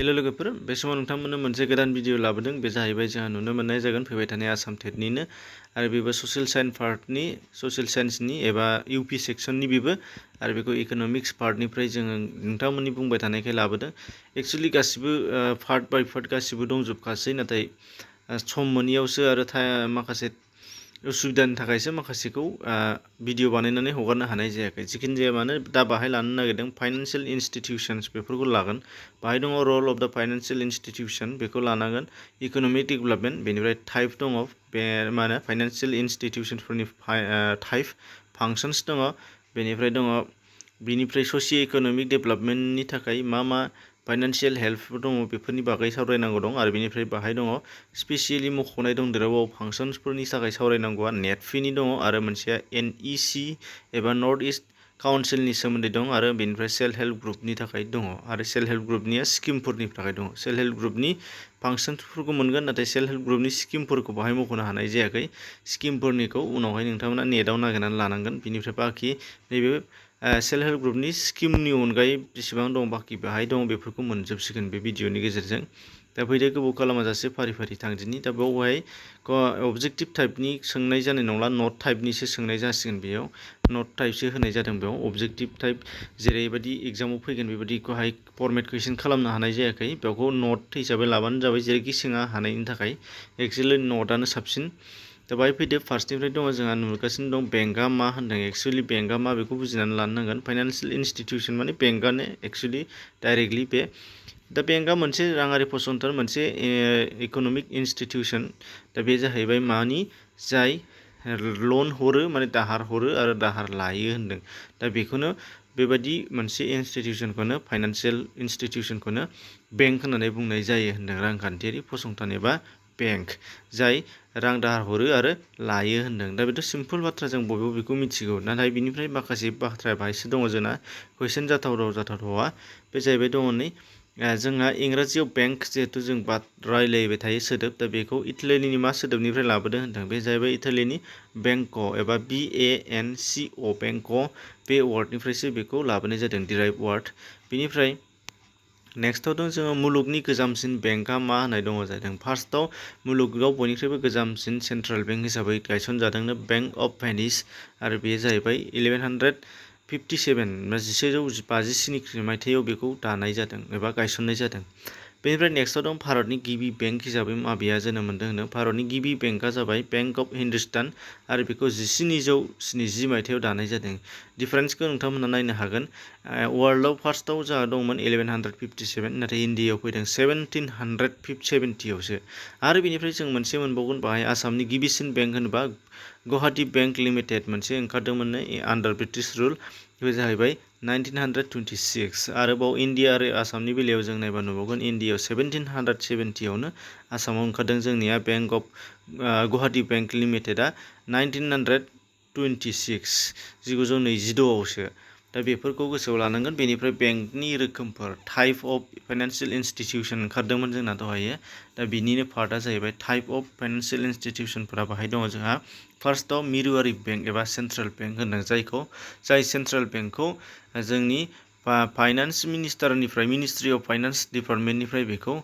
Hello लोगोफोर बे समाव नोंथांमोननो मोनसे गोदान भिडिअ लाबोदों बे जाहैबाय जोंहा नुनो मोननाय जागोन फैबाय थानाय आसाम टेटनिनो आरो बेबो ससियेल साइन्स पार्टनि ससियेल साइन्सनि एबा इउपि सेक्सननि बेबो आरो बेखौ इकनमिक्स पार्टनिफ्राय जोङो नोंथांमोननि बुंबाय थानायखाय लाबोदों एक्चुअलि गासिबो पार्ट बाय पार्ट गासिबो दंजोबखासै नाथाय सम मोनियावसो आरो माखासे उसुबिदानि थाखायसो माखासेखौ भिडिअ बानायनानै हगारनो हानाय जायाखै जिखिनि जाया मानो दा बाहाय लानो नागिरदों फाइनान्सियेल इनस्टिट्यूशन्स बेफोरखौ लागोन बाहाय दङ रल अफ द फाइनान्शियल इनस्टिट्यूशन बेखौ लानांगोन इकोनॉमिक डेभेलपमेन्ट बेनिफ्राय टाइप दङ बे मा होनो फाइनान्शियल इनस्टिट्यूशनफोरनि टाइप फांक्शन्स दङ बेनिफ्राय दङ बेनिफ्राय ससियो इकोनॉमिक डेभेलपमेन्टनि थाखाय मा फाइनान्शियल हेल्पफोर दङ बेफोरनि बागै सावरायनांगौ दं आरो बेनिफ्राय बाहाय दङ स्पेसियली मख'नाय दं देराव फांक्शन्सफोरनि थाखाय सावरायनांगौआ नेट फिनि दङ आरो मोनसेया NEC एबा नर्थ ईस्ट काउन्सिलनि सोमोन्दै दं आरो बेनिफ्राय सेल्फ हेल्प ग्रुपनि थाखाय दङ आरो सेल्फ हेल्प ग्रुपनिया स्किमफोरनि थाखाय दङ सेल्फ हेल्प ग्रुपनि फांक्शन्सफोरखौ मोनगोन नाथाय सेल्फ हेल्प ग्रुपनि स्किमफोरखौ बाहाय मख'नो हानाय जायाखै स्किमफोरनिखौ उनावहाय नोंथांमोना नेटआव नागिरनानै लानांगोन बिनिफ्राय बाखि नैबे सेल्फ हेल्प ग्रुपनि स्किमनि अनगायै बेसेबां दं बाखि बाहाय दं बेफोरखौ मोनजोबसिगोन बे भिडिअनि गेजेरजों दा फैदो गोबाव खालामाजासे फारि फारि थांदिनि दा बेवहाय अबजेक्टिभ टाइपनि सोंनाय जानाय नंला नट टाइपनिसो सोंनाय जासिगोन बेयाव नट टाइपसो होनाय जादों बेयाव अबजेक्टिभ टाइप जेरैबायदि एग्जामाव फैगोन बेबायदिखौहाय फर्मेट कुइसन खालामनो हानाय जायाखै बेखौ नट हिसाबै लाबानो जाबाय जेरैखि सोङा हानायनि थाखाय एक्चुअलि नटआनो साबसिन दा बाहाय फैदो फार्स्टनिफ्राय दङ जोंहा नुगासिनो दं बेंकआ मा होनदों एक्चुअलि बेंकआ मा बेखौ बुजिनानै लानो नांगोन फाइनान्शियल इनस्टिट्यूशन माने बेंकआनो एक्चुअलि डाइरेक्टलि बे दा बेंकआ मोनसे राङारि फसंथान मोनसे इकोनमिक इनस्टिट्यूशन दा बे जाहैबाय मानि जाय लन हरो माने दाहार हरो आरो दाहार लायो होनदों दा बेखौनो बेबायदि मोनसे इनस्टिट्यूशनखौनो फाइनान्शियल इनस्टिट्यूशनखौनो बेंक होननानै बुंनाय जायो होनदों रांखान्थियारि फसंथान एबा बेंक जाय रां दाहार हरो आरो लायो होनदों दा बेथ' सिम्पल बाथ्रा जों बयबो बेखौ मिथिगौ नाथाय बिनिफ्राय माखासे बाथ्राया बाहायसो दङ जोंना कुइसन जाथावथावा बे जाहैबाय दङ नै जोंहा इंराजियाव बेंक जिहेतु जों रायलायबाय थायो सोदोब दा बेखौ इटालिनि मा सोदोबनिफ्राय लाबोदों होनदों बे जाहैबाय इटालिनि बेंक' एबा BANCO बेंक' बे वार्डनिफ्रायसो बेखौ लाबोनाय जादों डिराइभ वार्ड बेनिफ्राय नेक्स्टआव दं जोङो मुलुगनि गोजामसिन बेंकआ मा होननाय दङ जादों फार्स्टआव मुलुगाव बयनिख्रुइबो गोजामसिन सेन्ट्रेल बेंक हिसाबै गायसनजादोंनो बेंक अफ भेनिस आरो बेयो जाहैबाय 1157 मायथाइयाव बेखौ दानाय जादों एबा गायसननाय जादों बेनिफ्राय नेक्स्टआव दं भारतनि गिबि बेंक हिसाबै माबेया जोनोम मोन्दों होनो भारतनि गिबि बेंकआ जाबाय बेंक अफ हिन्दुस्तान आरो बेखौ 1770 मायथाइयाव दानाय जादों डिफारेन्सखौ नोंथांमोना नायनो हागोन वर्ल्डआव फार्स्टआव जोंहा दंमोन 1157 नाथाय इन्डियायाव फैदों 1770आवसो आरो बेनिफ्राय जों मोनसे मोनबावगोन बाहाय आसामनि गिबिसिन बेंक होनोबा गुवाहाटी बेंक लिमिटेड मोनसे ओंखारदोंमोन आन्डार ब्रिटिश रुल बे जाहैबाय 1926 आरोबाव इन्डिया आरो आसामनि बेलायाव जों नायबा नुबावगोन इन्डियायाव 1770आवनो आसामाव ओंखारदों जोंनिया बेंक अफ गुवाहाटी बेंक लिमिटेडआ 1926 दा बेफोरखौ गोसोआव लानांगोन बेनिफ्राय बेंकनि रोखोमफोर टाइप अफ फाइनान्शियल इनस्टिट्यूशन ओंखारदोंमोन जोंना दहायो दा बिनिनो पार्टआ जाहैबाय टाइप अफ फाइनान्शियल इनस्टिट्यूशनफोरा बाहाय दङ जोंहा फार्स्टआव मिरुआरि बेंक एबा सेन्ट्रेल बेंक होनदों जाय सेन्ट्रेल बेंकखौ जोंनि फाइनान्स मिनिस्टारनिफ्राय मिनिस्ट्रि अफ फाइनान्स डिपार्टमेन्टनिफ्राय बेखौ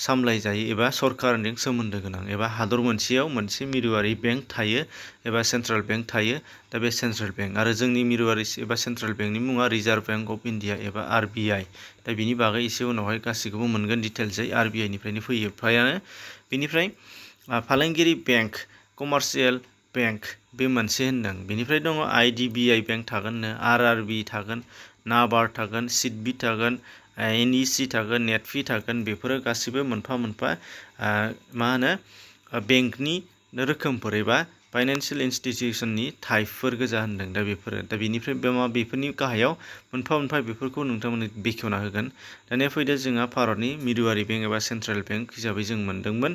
सामलायजायो एबा सरकारजों सोमोन्दो गोनां एबा हादर मोनसेयाव मोनसे मिरुआरि बेंक थायो एबा सेन्ट्रेल बेंक थायो दा बे सेन्ट्रेल बेंक आरो जोंनि मिरुआरि एबा सेन्ट्रेल बेंकनि मुङा रिजार्भ बेंक अफ इन्डिया एबा RBI दा बिनि बागै एसे उनावहाय गासैखौबो मोनगोन डिटेल्सै RBI निफ्रायनो फैयो फ्रायानो बेनिफ्राय फालांगियारि बेंक कमार्शियेल बेंक बे मोनसे होनदों बेनिफ्राय दङ IDBI बेंक थागोननो RRB थागोन नाबार्ड थागोन सिडबि थागोन NEC थागोन नेटफि थागोन बेफोरो गासिबो मोनफा मोनफा मा होनो बेंकनि रोखोमफोर एबा फाइनान्शियल इनस्टिट्यूशननि टाइपफोर गोजा होनदों दा बेफोरो दा बेनिफ्राय बेफोरनि गाहायाव मोनफा मोनफा बेफोरखौ नोंथांमोननो बेखेवना होगोन दानिया फैदो जोंहा भारतनि मिरुआरि बेंक एबा सेन्ट्रेल बेंक हिसाबै जों मोनदोंमोन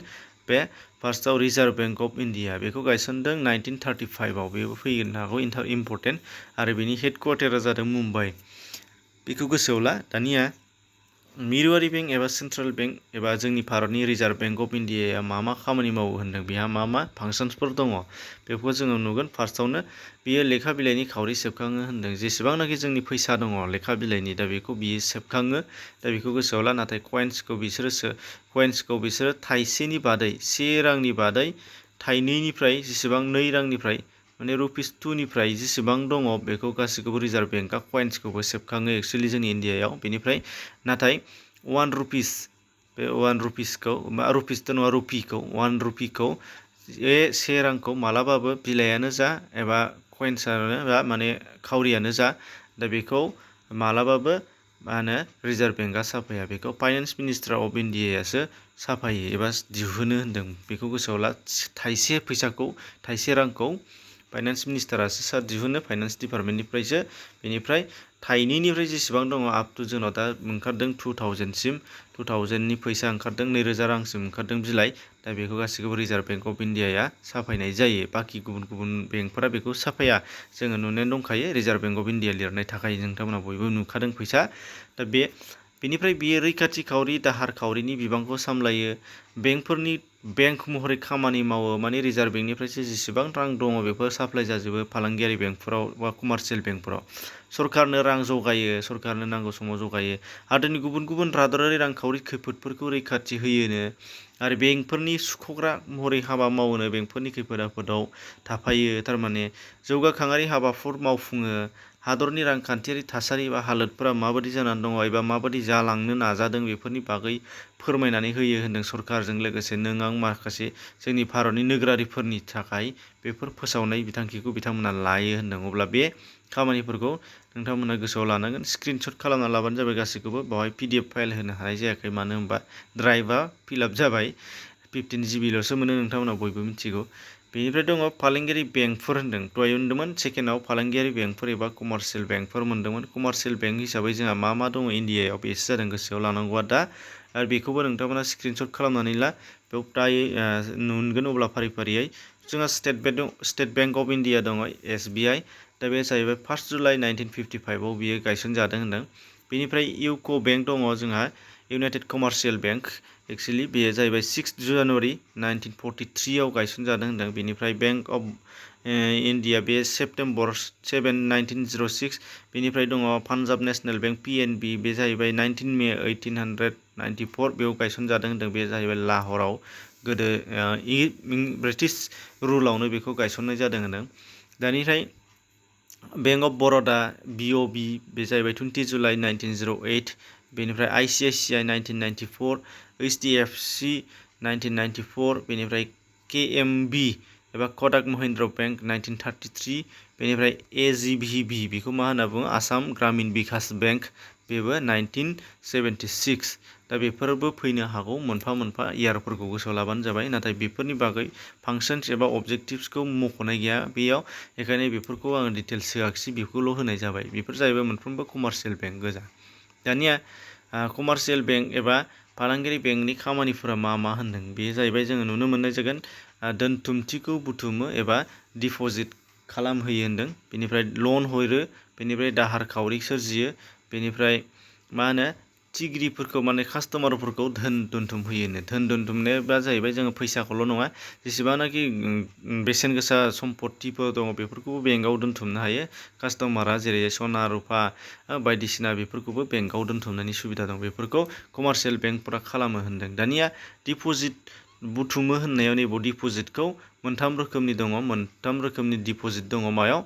बे फार्स्टआव रिजार्भ बेंक अफ इन्डिया बेखौ गायसनदों 1935आव बेबो फैनो हागौ इम्परटेन्ट आरो बेनि हेडक्वार्टारा जादों मुम्बाइ बेखौ गोसोआव ला दानिया मिरुआरि बेंक एबा सेन्ट्रेल बेंक एबा जोंनि भारतनि रिजार्भ बेंक अफ इन्डियाया मा खामानि मावो होनदों बेहा मा फांसन्सफोर दङ बेखौ जोङो नुगोन। फार्स्टआवनो बियो लेखा बिलाइनि खावरि सेबखाङो होनदों। जेसेबांनाखि जोंनि फैसा दङ लेखा बिलाइनि दा बेखौ बियो सेबखाङो। दा बेखौ गोसोआव ला। नाथाय कइन्सखौ बिसोरो थाइसेनि बादै 1 रांनि बादै थाइनैनिफ्राय जेसेबां 2 रांनिफ्राय माने रुपिस 2निफ्राय जेसेबां दङ बेखौ गासैखौबो रिजार्भ बेंकआ कइन्सखौबो सेबखाङो एक्सुवेलि जोंनि इन्डियायाव। बेनिफ्राय नाथाय 1 रुपिस बे 1 रुपिसखौ रुपिसथ' नङा रुपिखौ 1 रुपिखौ 1 रांखौ मालाबाबो बिलाइयानो जा एबा कइन्सआनो जा माने खावरियानो जा दा बेखौ मालाबाबो रिजार्भ बेंकआ साफाया। बेखौ फाइनान्स मिनिस्टार अफ इन्डियायासो साफायो एबा दिहुनो होनदों। बेखौ गोसोआव ला। थाइसे रांखौ फाइनान्स मिनिस्टारासो दिहुनो फाइनान्स डिपार्टमेन्टनिफ्रायसो। बेनिफ्राय थाइनैनिफ्राय जेसेबां दङ आप टु जोंनाव दा ओंखारदों 2000सिम 2000नि फैसा ओंखारदों 2000 रांसिम ओंखारदों बिलाइ। दा बेखौ गासैखौबो रिजार्भ बेंक अफ इन्डियाया साफायनाय जायो। बाखि गुबुन बेंकफोरा बेखौ साफाया। जोङो नुनानै दंखायो रिजार्भ बेंक अफ इन्डिया लिरनाय थाखाय नोंथांमोना बयबो नुखादों फैसा। दा बेनिफ्राय बियो रैखाथि खावरि दाहार खावरिनि बिबांखौ सामलायो। बेंकफोरनि बेंक महरै खामानि मावो। माने रिजार्भ बेंकनिफ्रायसो जेसेबां रां दङ बेफोर साप्लाय जाजोबो फालांगियारि बेंकफोराव बा कमार्सियेल बेंकफोराव। सरकारनो रां जगायो, सरकारनो नांगौ समाव जगायो। हादोरनि गुबुन रादरारि रांखावरि खैफोदफोरखौ रैखाथि होयोनो आरो बेंकफोरनि सुख'ग्रा महरै हाबा मावोनो। बेंकफोरनि खैफोद आफोदाव थाफायो। थारमाने जौगाखाङारि हाबाफोर मावफुङो। हादरनि रांखान्थियारि थासारि एबा हालोदफोरा माबायदि जानानै दङ एबा माबायदि जालांनो नाजादों बेफोरनि बागै फोरमायनानै होयो होनदों सरकारजों लोगोसे नों आं माखासे जोंनि भारतनि नोगोरारिफोरनि थाखाय बेफोर फोसावनाय बिथांखिखौ बिथांमोना लायो होनदों। अब्ला बे खामानिफोरखौ नोंथांमोना गोसोआव लानांगोन। स्क्रिनशट खालामना लाबानो जाबाय गासैखौबो। बेवहाय PDF फाइल होनो हानाय जायाखै मानो होनबा ड्राइभआ फिलआप जाबाय। 15 GB ल'सो मोनो नोंथांमोना बयबो मिथिगौ। बेनिफ्राय दङ फालांगियारि बेंकफोर होनदों। दहाय मोनदोंमोन सेकेन्डआव फालांगियारि बेंकफोर एबा कमार्सियेल बेंकफोर मोनदोंमोन। कमार्सियेल बेंक हिसाबै जोंहा मा दङ इन्डियायाव बेसो जादों गोसोआव लानांगौआ दा। आरो बेखौबो नोंथांमोना स्क्रिनशट खालामनानै ला। बेयाव दायो नुगोन अब्ला फारियै जोंहा स्टेट बेंक अफ इन्डिया दङ SBI। दा बे जाहैबाय 1 जुलाइ 1955आव बियो गायसनजादों होनदों। बेनिफ्राय इउक' बेंक दङ जोंहा इउनाइटेड कमार्शियेल बेंक। एक्सुवेलि बेयो जाहैबाय 6 जानुवारि 1943आव गायसनजादों होनदों। बेनिफ्राय बेंक अफ इन्डिया बे सेप्तेम्बर 7, 1906। बेनिफ्राय दङ पान्जाब नेसनेल बेंक PNB बे जाहैबाय 19 मे 1894 बेयाव गायसनजादों होनदों। बे जाहैबाय लाहराव गोदो ब्रिटिश रुलावनो बेखौ गायसननाय जादों होनदों। दानिफ्राय बेंक अफ बर'दा BOB बे जाहैबाय 20 जुलाइ 1908। बेनिफ्राय ICICI 1994, HDFC 1994, बेनिफ्राय KMB एबा कटाक महिन्द्र बेंक 1933, बेनिफ्राय AGVB बेखौ मा होनना बुङो आसाम ग्रामिन बिकास बेंक बेबो 1976। दा बेफोरबो फैनो हागौ मोनफा इयारफोरखौ गोसोआव लाबानो जाबाय। नाथाय बेफोरनि बागै फांसन्स एबा अबजेक्टिभ्सखौ मख'नाय गैया बेयाव। बेखायनो बेफोरखौ आङो डिटेल्स होआखिसै बेखौल' होनाय जाबाय। बेफोर जाहैबाय मोनफ्रोमबो कमार्सियेल बेंक गोजा। दानिया कमार्सियेल बेंक एबा फालांगियारि बेंकनि खामानिफोरा मा होनदों बे जाहैबाय जोङो नुनो मोननाय जागोन दोनथुमथिखौ बुथुमो एबा डिप'जिट खालामहोयो होनदों। बेनिफ्राय लन हरो, बेनिफ्राय दाहार खावरि सोरजियो, बेनिफ्राय थिगिरिफोरखौ माने कास्ट'मारफोरखौ धोन दोनथुम होयोनो। धोन दोनथुमनाया जाहैबाय जोङो फैसाखौल' नङा जेसेबांनाखि बेसेन गोसा सम्पतिफोर दङ बेफोरखौबो बेंकआव दोनथुमनो हायो कास्ट'मारा। जेरै सना रुफा बायदिसिना बेफोरखौबो बेंकआव दोनथुमनायनि सुबिदा दं। बेफोरखौ कमार्सियेल बेंकफोरा खालामो होनदों। दानिया डिप'जिट बुथुमो होननायाव नैबाव डिप'जिटखौ मोनथाम रोखोमनि दङ। मोनथाम रोखोमनि डिप'जिट दङ मायाव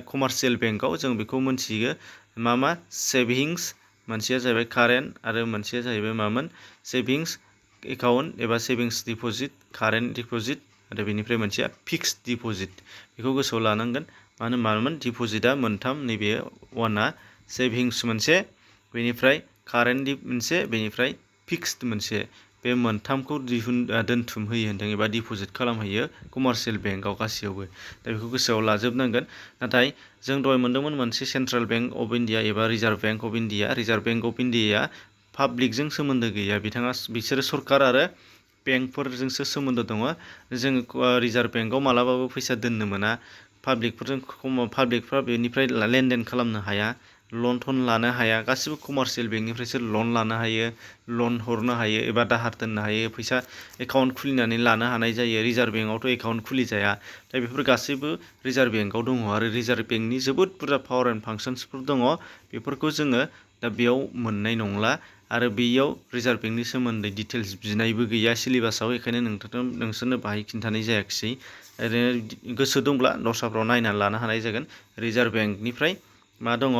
कमार्सियेल बेंकआव जों बेखौ मोनथियो मा सेभिंस, मोनसेया जाहैबाय कारेन्ट आरो मोनसेया जाहैबाय मामोन सेभिंस एकाउन्ट एबा सेभिंस डिप'जिट, कारेन्ट डिप'जिट आरो बेनिफ्राय मोनसेया फिक्स्ड डिप'जिट। बेखौ गोसोआव लानांगोन मानोमोन डिप'जिटआ मोनथाम। नैबे वानआ सेभिंस मोनसे, बेनिफ्राय कारेन्ट मोनसे, बेनिफ्राय फिक्स्ड मोनसे। बे मोनथामखौ दोनथुम होयो होनदों एबा डिप'जिट खालामहैयो कमार्सियेल बेंकआव गासैयावबो। दा बेखौ गोसोआव लाजोबनांगोन। नाथाय जों दहाय मोनदोंमोन मोनसे सेन्ट्रेल बेंक अफ इन्डिया एबा reserve bank of India. Reserve bank of इन्डियाया पाब्लिकजों सोमोन्दो गैया। बिसोरो सरकार आरो बेंकफोरजोंसो सोमोन्दो दङ। जोङो रिजार्भ बेंकआव मालाबाबो फैसा दोननो मोना। पाब्लिकफ्रा बेनिफ्राय लेनदेन खालामनो हाया लन थन लानो हाया, गासिबो कमार्शियेल बेंकनिफ्रायसो लन लानो हायो, लन हरनो हायो एबा दाहार दोननो हायो, फैसा एकाउन्ट खुलिनानै लानो हानाय जायो। रिजार्भ बेंकआवथ' एकाउन्ट खुलिजाया। दा बेफोर गासैबो रिजार्भ बेंकआव दङ आरो रिजार्भ बेंकनि जोबोद बुरजा पावार एन्ड फांसन्सफोर दङ। बेफोरखौ जोङो दा बेयाव मोननाय नंला आरो बेयाव रिजार्भ बेंकनि सोमोन्दै डिटेल्स बिनायबो गैया सिलेबासाव, बेखायनो नोंसोरनो बाहाय खिन्थानाय जायाखिसै। ओरैनो गोसो दंब्ला दस्राफ्राव नायनानै लानो हानाय जागोन। रिजार्भ बेंकनिफ्राय मा दङ,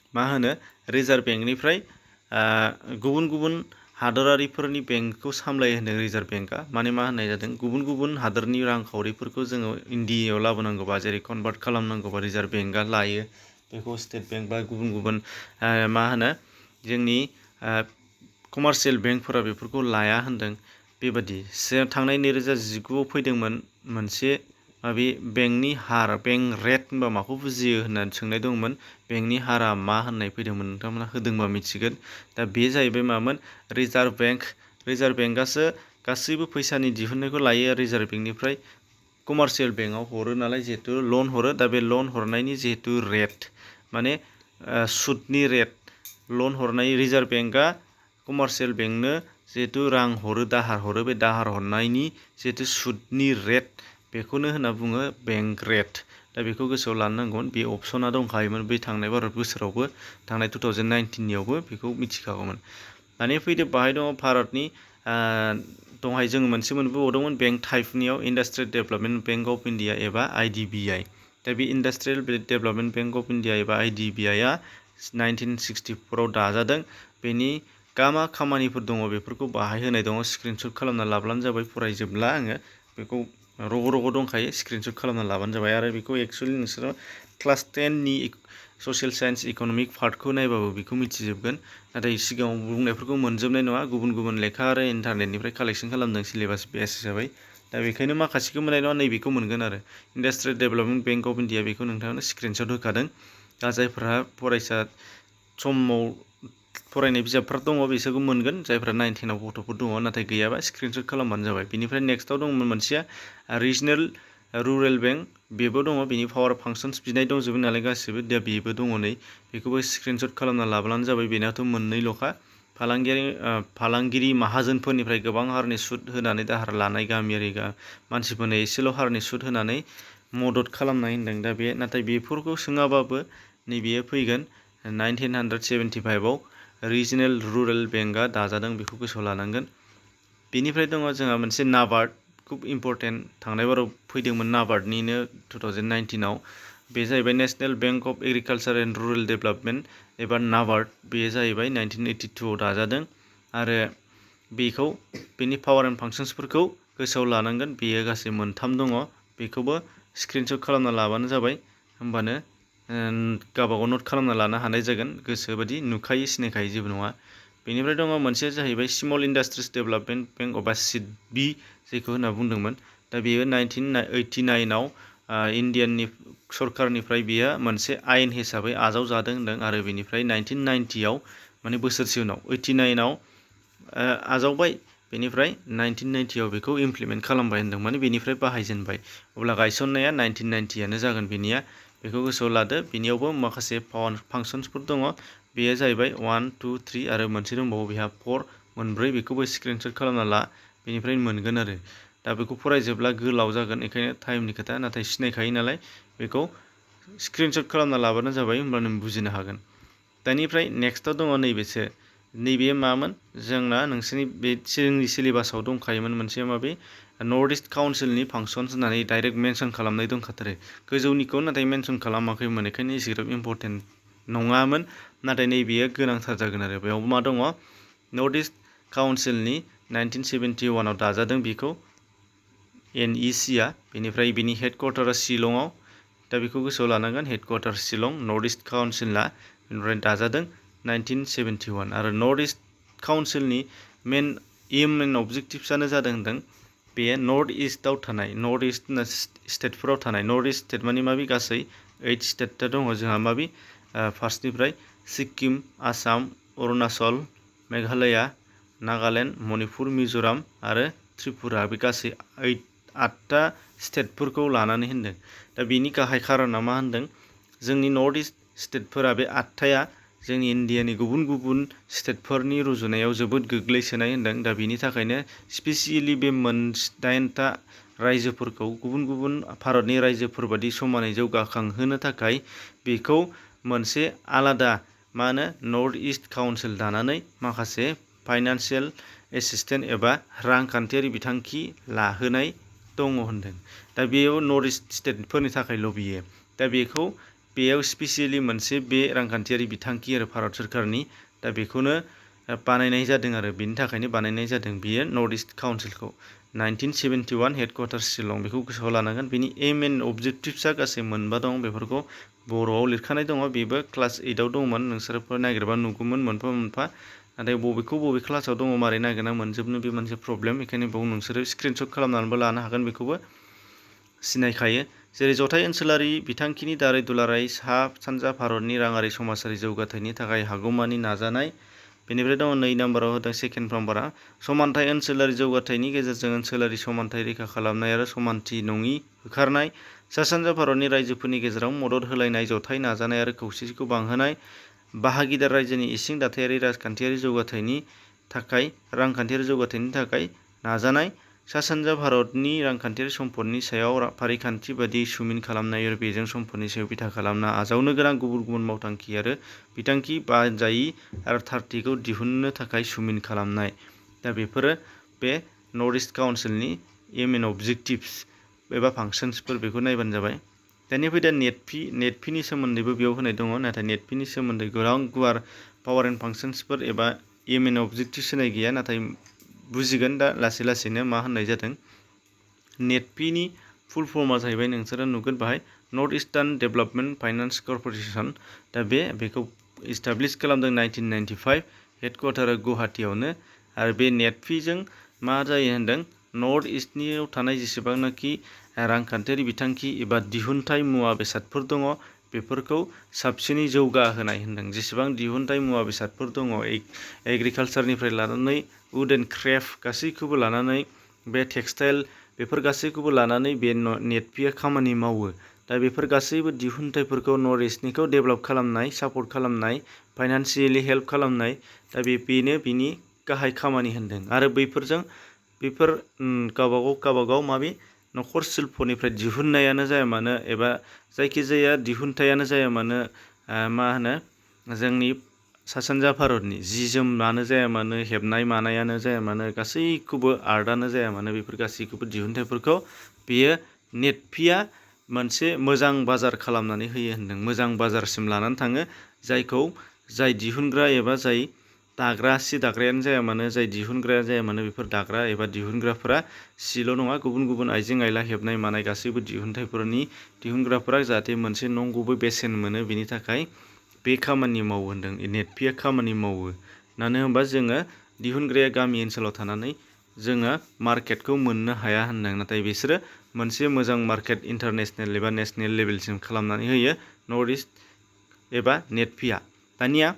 मा होनो रिजार्भ बेंकनिफ्राय गुबुन गुबुन हादरारिफोरनि बेंकखौ सामलायो होनदों रिजार्भ बेंकआ। माने मा होननाय जादों, गुबुन गुबुन हादरनि रांखावरिफोरखौ जोङो इन्डियायाव लाबोनांगौबा, जेरै कनभार्ट खालामनांगौबा रिजार्भ बेंकआ लायो बेखौ। स्टेट बेंक बा गुबुन गुबुन मा होनो जोंनि कमार्शियेल बेंकफोरा बेफोरखौ लाया होनदों। बेबादि थांनाय 2019आव फैदोंमोन मोनसे माबे बेंकनि हार, बेंक रेट होनबा माखौ बुजियो होननानै सोंनाय दंमोन। बेंकनि हारा मा होननाय फैदोंमोन, नोंथांमोना होदोंबा मिथिगोन। दा बे जाहैबाय मामोन, रिजार्भ बेंक। रिजार्भ बेंकआसो गासैबो फैसानि दिहुननायखौ लायो रिजार्भ बेंकनिफ्राय कमार्शियेल बेंकआव हरो नालाय, जिहेतु लन हरो। दा बे लन हरनायनि जिहेतु रेट, माने सुदनि रेट, लन हरनाय रिजार्भ बेंकआ कमार्शियेल बेंकनो जिहेतु रां हरो, दाहार हरो, बे दाहार हरनायनि जिहेतु सुदनि रेट, बेखौनो होनना बुङो बेंक रेट। दा बेखौ गोसोआव लानो नांगौमोन। बे अपसना दंखायोमोन बै थांनाय भारत बोसोरावबो, थांनाय 2019नियावबो बेखौ मिथिखागौमोन। दानिया फैदो बाहाय दङ भारतनि दहाय जोङो मोनसे मोनबोबावदोंमोन बेंक टाइपनियाव, industrial development bank of India एबा IDBI। दा बे industrial development bank of India एबा IDBIआ 1964आव दाजादों। बेनि मा खामानिफोर दङ बेफोरखौ बाहाय होनाय दङ, स्क्रिनशट खालामना लाब्लानो जाबाय। फरायजोबला आङो, बेखौ रग' रग' दंखायो, स्क्रिनशट खालामना लाबानो जाबाय। आरो बेखौ एक्सुवेलि नोंसोरो क्लास 10नि ससियेल साइन्स इकनमिक पार्टखौ नायबाबो बेखौ मिथिजोबगोन। नाथाय सिगाङाव बुंनायफोरखौ मोनजोबनाय नङा, गुबुन गुबुन लेखा आरो इन्टारनेटनिफ्राय कालेक्सन खालामदों सिलेबास बेस हिसाबै। दा बेखायनो माखासेखौ मोननाय नङा, नैबेखौ मोनगोन आरो industrial development bank of India, बेखौ नोंथांनो स्क्रिनशट होखादों। दा जायफोरा फरायसा समाव फरायनाय बिजाबफोर दङ बिसोरखौ मोनगोन, जायफ्रा 9-10आव गथ'फोर दङ, नाथाय गैयाबा स्क्रिनशट खालामबानो जाबाय। बेनिफ्राय नेक्स्टआव दंमोन मोनसेया रिजनेल रुरेल बेंक, बेबो दङ। बेनि पावार फांसन्स बिनाय दंजोबो नालाय गासिबो, दा बेबो दङ नै, बेखौबो स्क्रिनशट खालामना लाब्लानो जाबाय। बेनाथ' मोननैल'खा, फालांगिरि माहाजोनफोरनिफ्राय गोबां हारनि सुद होनानै दाहार लानाय, गामियारि मानसिफोरनो एसेल' हारनि सुद होनानै मदद खालामनाय होनदों। दा बे नाथाय बेफोरखौ सोङाबाबो नैबेयो फैगोन 1975आव रिजनेल रुरेल बेंकआ दाजादों, बेखौ गोसोआव लानांगोन। बेनिफ्राय दङ जोंहा मोनसे नाबार्ड, खुब इम्परटेन्ट, थांनाय बाराव फैदोंमोन नाबार्डनिनो 2019आव। बे जाहैबाय national bank of agriculture and rural development एबा नाबार्ड। बेयो जाहैबाय 1982आव दाजादों आरो बेखौ बेनि पावार एन्ड फांसन्सफोरखौ गोसोआव लानांगोन। बेयो गासै मोनथाम दङ, बेखौबो स्क्रिनशट खालामना लाबानो जाबाय, होमबानो गावबागाव नट खालामना लानो हानाय जागोन। गोसोबादि नुखायो, सिनायखायो, जेबो नङा। बेनिफ्राय दङ मोनसेया जाहैबाय small industries development bank of SIDBI, जेखौ होनना बुंदोंमोन। दा बेयो 1989आव इण्डियाननि सरकारनिफ्राय बेयो मोनसे आयेन हिसाबै आजावजादों होनदों आरो बेनिफ्राय 1990आव, माने बोसोरसे उनाव 89आव आजावबाय, बेनिफ्राय 1990आव बेखौ इमप्लिमेन्ट खालामबाय होनदों, माने बेनिफ्राय बाहायजेनबाय। अब्ला गायसननाया 1990आनो जागोन बेनिया, बेखौ गोसोआव लादो। बेनियावबो माखासे पावार फांसन्सफोर दङ, बेयो जाहैबाय 1, 2, 3 आरो मोनसे दंबावो बेहा 4, मोनब्रै। बेखौबो स्क्रिनशट खालामना ला, बेनिफ्राय मोनगोन आरो। दा बेखौ फरायजोबला गोलाव जागोन, बेखायनो टाइमनि खोथा, नाथाय सिनायखायो नालाय बेखौ स्क्रिनशट खालामना लाबानो जाबाय, होमब्ला नों बुजिनो हागोन। दानिफ्राय नेक्स्टआव दङ नैबेसो, नैबे मामोन जोंना, नोंसोरनि बे जोंनि सिलेबासाव दंखायोमोन मोनसे माबे नर्थ इस्ट काउन्सिलनि फांसन्स होननानै डाइरेक्ट मेनसन खालामनाय दंखाथारो। गोजौनिखौ नाथाय मेनसन खालामाखैमोन, बेखायनो एसेग्राब इम्परटेन्ट नङामोन, नाथाय नैबेयो गोनांथार जागोन आरो। बेयाव मा दङ, नर्थ इस्ट काउन्सिलनि 1971आव दाजादों बेखौ NECआ, बेनिफ्राय बिनि हेडक्वार्टारा शिलंआव। दा बेखौ गोसोआव लानांगोन, हेडक्वार्टार शिलं, नर्थ इस्ट काउन्सिलआ, बेनिफ्राय दाजादों 1971। आरो नर्थ इस्ट काउन्सिलनि मेन एम एन्ड अबजेक्टिभ्सआनो जादों होनदों बेयो नर्थ इस्टआव थानाय, नर्थ इस्ट स्टेटफोराव थानाय, नर्थ इस्ट स्टेट माने माबि गासै 8 स्टेट दङ जोंहा, माबि फार्स्टनिफ्राय सिक्किम, आसाम, अरुणाचल, मेघालया, नागालेण्ड, मणिपुर, मिज'राम आरो त्रिपुरा, बे गासै 8टा स्टेटफोरखौ लानानै होनदों। दा बेनि गाहाय खारना मा होनदों, जोंनि नर्थ इस्ट स्टेटफोरा बे 8थाया जोंनि इण्डियानि गुबुन गुबुन स्टेटफोरनि रुजुनायाव जोबोद गोग्लैसोनाय होनदों। दा बिनि थाखायनो स्पेसियेलि बे 8टा रायजोफोरखौ गुबुन गुबुन भारतनि रायजोफोरबादि समानै जौगाखांहोनो थाखाय बेखौ मोनसे आलादा नर्थ इस्ट काउन्सिल दानानै माखासे फाइनान्सियेल एसिस्टेन्ट एबा रांखान्थियारि बिथांखि लाहोनाय दङ होनदों। दा बेयाव नर्थ इस्ट स्टेटफोरनि थाखायल' बियो। दा बेयाव स्पेसियेलि मोनसे बे रांखान्थियारि बिथांखि आरो भारत सोरखारनि दा बेखौनो बानायनाय जादों आरो बेनि थाखायनो बानायनाय जादों बियो नर्थ इस्ट काउन्सिलखौ 1971 हेडक्वार्टार शिलं बेखौ गोसोआव लानांगोन। बेनि एम एन्ड अबजेक्टिभ्सआ गासै 9 दं बेफोरखौ बर'आव लिरखानाय दङ। बेबो क्लास 8आव दंमोन नोंसोरफोर नागिरबा नुगौमोन मोनफा मोनफा। नाथाय बबे क्लासाव दङ मारै नागिरना मोनजोबनो बे मोनसे प्रब्लेम। बेखायनो बेयाव नोंसोरो स्क्रिनशट खालामनानैबो लानो हागोन बेखौबो सिनायखायो। जेरै जथाय ओनसोलारि बिथांखिनि दारै दुलाराय सा सानजा भारतनि राङारि समाजारि जौगाथायनि थाखाय हागौमानि नाजानाय। बेनिफ्राय दङ 2 नाम्बाराव होदों सेकेन्ड नाम्बारा समानथाय ओनसोलारि जौगाथायनि गेजेरजों ओनसोलारि समानथाय रैखा खालामनाय आरो समानथि नङि होखारनाय। सा सानजा भारतनि रायजोफोरनि गेजेराव मदद होलायनाय जथाय नाजानाय आरो खौसेथिखौ बांहोनाय। बाहागिदार रायजोनि इसिं दाथायारि रांखान्थियारि जौगाथायनि थाखाय नाजानाय। सा सानजा भारतनि रांखान्थियारि सम्पदनि सायाव फारिखान्थि बायदियै सुमिन खालामनाय आरो बेजों सम्पदनि सायाव बिथा खालामना आजावनो गोनां गुबुन गुबुन मावथांखि आरो बिथांखि बानजायि आरो थारथिखौ दिहुननो थाखाय सुमिन खालामनाय। दा बेफोरो बे नर्थ इस्ट काउन्सिलनि एम एन्ड अबजेक्टिभ्स एबा फांसन्सफोर बेखौ नायबानो जाबाय। दानिया फैदो नेटफिनि सोमोन्दैबो बेयाव होनाय दङ। नाथाय नेटफिनि सोमोन्दै गोबां गुवार पावार एन्ड फांसन्सफोर एबा एम एन्ड अबजेक्टिभ्स होनाय गैया। नाथाय बुजिगोन दा लासै लासैनो मा होननाय जादों। नेटफिनि फुल फर्मआ जाहैबाय नोंसोरो नुगोन बाहाय north eastern development finance corporation. दा बेखौ इस्टाब्लिस खालामदों 1995 हेडक्वार्टारा गुवाहाटीयावनो। आरो बे नेटफिजों मा जायो होनदों नर्थ इस्टनियाव थानाय जेसेबांनाखि रांखान्थियारि बिथांखि एबा दिहुनथाय मुवा बेसादफोर दङ बेफोरखौ साबसिनै जौगाहोनाय होनदों। जेसेबां दिहुनथाय मुवा बेसादफोर दङ एग्रिकालसारनिफ्राय लानानै वुड एन्ड क्राफ्ट गासैखौबो लानानै बे टेक्सटाइल बेफोर गासैखौबो लानानै बे नेटफिया खामानि मावो। दा बेफोर गासैबो दिहुनथायफोरखौ नर्थ इस्टनिखौ डेभेलप खालामनाय सापर्ट खालामनाय फाइनान्सियेलि हेल्प खालामनाय। दा बेनो बिनि गाहाय खामानि होनदों। आरो बेफोर गावबागाव माबे नखर शिल्पनिफ्राय दिहुननायानो जाया मानो एबा जायखिजाया दिहुनथायानो जाया मानो जोंनि सा सानजा भारतनि जि जोमानो जाया मानो हेबनाय मानायानो जाया मानो गासैखौबो आर्टआनो जाया मानो बेफोर गासैखौबो दिहुनथायफोरखौ बेयो नेटफिया मोनसे मोजां बाजार खालामनानै होयो होनदों। मोजां बाजारसिम लानानै थाङो जाय दिहुनग्रा एबा जाय दाग्रा सि दाग्रायानो जाया मानो जाय दिहुनग्राया जाया मानो बेफोर दाग्रा एबा दिहुनग्राफोरा सिल' नङा गुबुन गुबुन आइजें आइला हेबनाय मानाय गासैबो दिहुनथायफोरनि दिहुनग्राफोरा जाहाथे मोनसे नंगुबै बेसेन मोनो बेनि थाखाय बे खामानि मावो होनदों। नेटफिया खामानि मावो मानो होनबा जोङो दिहुनग्राया गामि ओनसोलाव थानानै जोङो मार्केटखौ मोननो हाया होनदों। नाथाय बिसोरो मोनसे मोजां मार्केट इन्टारनेसनेल एबा नेसनेल लेभेलसिम खालामनानै होयो नर्थ इस्ट एबा नेटफिया। दानिया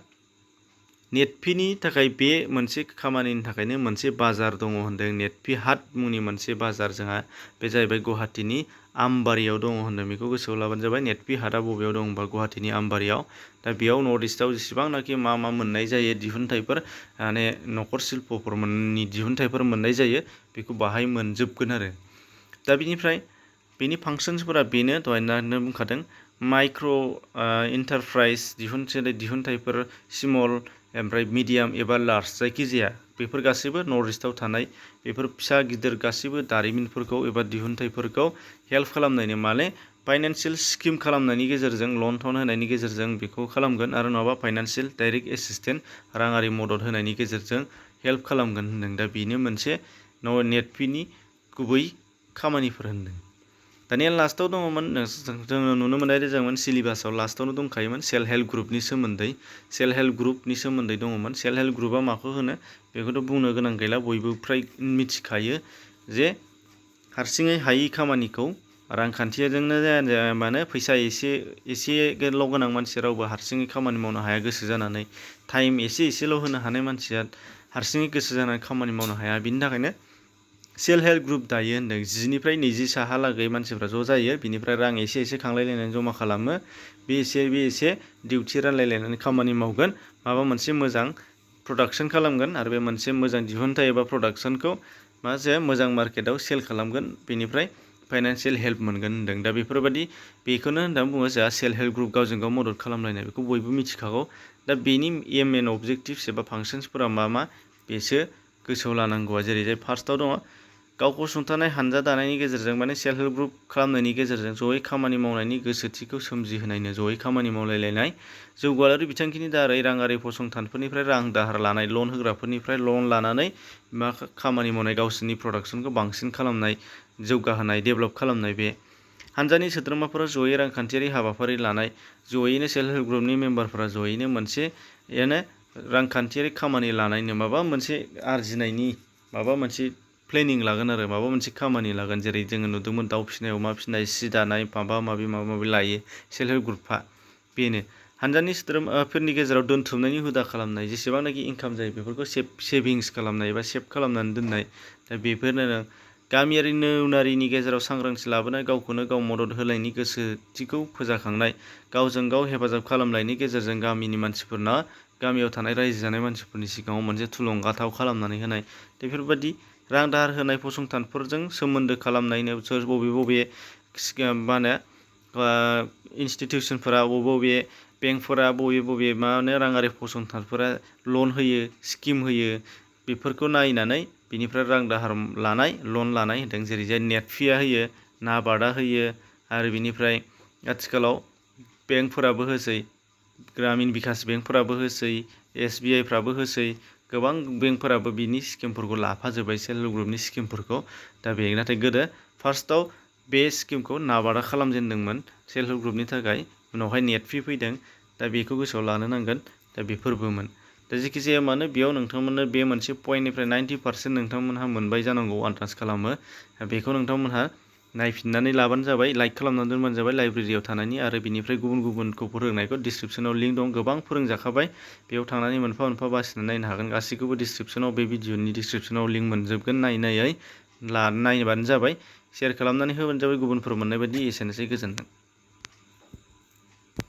नेटफिनि थाखाय बे मोनसे खामानिनि थाखायनो मोनसे बाजार दङ होनदों। नेटफि हाट मुंनि मोनसे बाजार जोंहा बे जाहैबाय गुवाहाटीनि आमबारियाव दङ होनदों। बेखौ गोसोआव लाबानो जाबाय। नेटफि हाटआ बबेयाव दं होनबा गुवाहाटीनि आमबारियाव। दा बेयाव नर्थ इस्टआव जेसेबांनाखि मा मोननाय जायो दिहुनथायफोर नखर शिल्पफोरनि दिहुनथायफोर मोननाय जायो बेखौ बाहाय मोनजोबगोन आरो। दा बिनिफ्राय बेनि फांसन्सफोरा बेनो दहायनो बुंखादों माइक्र' इन्टारप्राइज दिहुनथायफोर स्मल ओमफ्राय मिडियाम एबा लार्ज जायखिजाया बेफोर गासैबो नर्थ इस्टआव थानाय बेफोर फिसा गिदिर गासैबो दारिमिनफोरखौ एबा दिहुनथायफोरखौ हेल्प खालामनायनि फाइनान्सियेल स्किम खालामनायनि गेजेरजों लन थन होनायनि गेजेरजों बेखौ खालामगोन आरो नङाबा फाइनान्सियेल डाइरेक्ट एसिसटेन्ट राङारि मदद होनायनि गेजेरजों हेल्प खालामगोन होनदों। दा बेनो मोनसे नेटफिनि गुबै खामानिफोर होनदों। दानिया लास्टआव दङमोन जोङो नुनो मोननाय सिलेबासाव लास्टआवनो दंखायोमोन सेल्फ हेल्प ग्रुपनि सोमोन्दै। सेल्फ हेल्प ग्रुपनि सोमोन्दै दङमोन। सेल्फ हेल्प ग्रुपआ माखौ होनो बेखौथ' बुंनो गोनां गैला बयबो फ्राय मिथिखायो जे हारसिङै हायि खामानिखौ रांखान्थिजोंनो जाया मानो फैसा एसेल' गोनां मानसिया रावबो हारसिङै खामानि मावनो हाया गोसो जानानै टाइम एसेल' होनो हानाय मानसिया हारसिङै गोसो जानानै खामानि मावनो हाया। बिनि थाखायनो सेल्फ हेल्प ग्रुप दायो होनदों 10निफ्राय 20 साहालागै मानसिफ्रा ज' जायो बिनिफ्राय रां एसे खांलायलायनानै जमा खालामो बे एसे डिउटि रानलायलायनानै खामानि मावगोन माबा मोनसे मोजां प्रडाक्शन खालामगोन आरो बे मोनसे मोजां दिहुनथाइ एबा प्रडाक्शनखौ मा जायो मोजां मार्केटाव सेल खालामगोन बेनिफ्राय फाइनान्शियेल हेल्प मोनगोन होनदों दा बेफोरबायदि बेखौनो होनना बुङो जोंहा सेल्फ हेल्प ग्रुप गावजों गाव मदद खालामलायनाय बेखौ बयबो मिथिखागौ दा बेनि एम एन अबजेक्टिभ्स एबा फांसन्सफोरा मा बेसो गोसोआव लानांगौआ जेरै फार्स्टआव दङ गावखौ सुंथानाय हानजा दानायनि गेजेरजों माने सेल्फ हेल्प ग्रुप खालामनायनि गेजेरजों जयै खामानि मावनायनि गोसोथिखौ सोमजिहोनायनो जयै खामानि मावलायलायनाय जौगायारि बिथांखिनि दारै राङारि फसंथानफोरनिफ्राय रां दाहार लानाय लन होग्राफोरनिफ्राय लन लानानै मा खामानि मावनाय गावसोरनि प्रडाक्शनखौ बांसिन खालामनाय जौगाहोनाय डेभेलप खालामनाय बे हानजानि सोद्रोमाफोरा जयै रांखान्थियारि हाबाफारि लानाय जयैनो सेल्फ हेल्प ग्रुपनि मेम्बारफोरा जयैनो मोनसे रांखान्थियारि खामानि लानायनो माबा मोनसे आरजिनायनि माबा मोनसे प्लेनिं लागोन आरो माबा मोनसे खामानि लागोन जेरै जोङो नुदोंमोन दाउ फिसिनाय अमा फिसिनाय सि दानाय माबा माबि लायो सेल्फ हेल्प ग्रुपआ बेनो हानजानि सोद्रोमाफोरनि गेजेराव दोनथुमनायनि हुदा खालामनाय जेसेबांनाखि इनकाम जायो बेफोरखौ सेभिंस खालामनाय एबा सेभ खालामनानै दोननाय दा बेफोरनो गामियारि नौनारिनि गेजेराव सांग्रांथि लाबोनाय गावखौनो गाव मदद होलायनि गोसोथिखौ फोजाखांनाय गावजों गाव हेफाजाब खालामनायनि गेजेरजों गामिनि मानसिफोरना गामियाव थानाय रायजो जानाय मानसिफोरनि सिगाङाव मोनसे थुलुंगाथाव खालामनानै होनाय बेफोरबायदि रां दाहार होनाय फसंथानफोरजों सोमोन्दो खालामनायनो सोर बबे मा होनो इनस्टिटिउसनफोरा बबे बेंकफोरा बबे मा होनो राङारि फसंथानफोरा लन होयो स्किम होयो बेफोरखौ नायनानै बिनिफ्राय रां दाहार लानाय लन लानाय होदों जेरै नेटफिया होयो नाबार्डआ होयो आरो बिनिफ्राय आथिखालाव बेंकफोराबो होसै ग्रामिन बिकास बेंकफोराबो होसै SBI फ्राबो होसै गोबां बेंकफोराबो बिनि स्किमफोरखौ लाफाजोब्बाय सेल्फ हेल्प ग्रुपनि स्किमफोरखौ दा बे नाथाय गोदो फार्स्टआव बे स्किमखौ नाबार्डआ खालामजेनदोंमोन सेल्फ हेल्प ग्रुपनि थाखाय उनावहाय नेटफि फैदों दा बेखौ गोसोआव लानो नांगोन दा बेफोरबोमोन दा जेखि जाया मानो बेयाव नोंथांमोननो बे मोनसे पइन्टनिफ्राय 90% नोंथांमोनहा मोनबाय जानांगौ आन्दाज खालामो बेखौ नोंथांमोनहा नायफिननानै लाबानो जाबाय लाइक खालामनानै दोनबानो जाबाय लाइब्रेरियाव थानायनि आरो बिनिफ्राय गुबुनखौ फोरोंनायखौ डिसक्रिपसनाव लिंक दं गोबां फोरोंजाखाबाय बेयाव थांनानै मोनफा मोनफा बासिनानै नायनो हागोन गासैखौबो डिसक्रिपसनाव बे भिडिअनि डिसक्रिपसनाव लिंक मोनजोबगोन नायै नायबानो जाबाय शेयार खालामनानै होबानो जाबाय गुबुनफोर मोननाय बायदि एसेनोसै गोजोन्थों।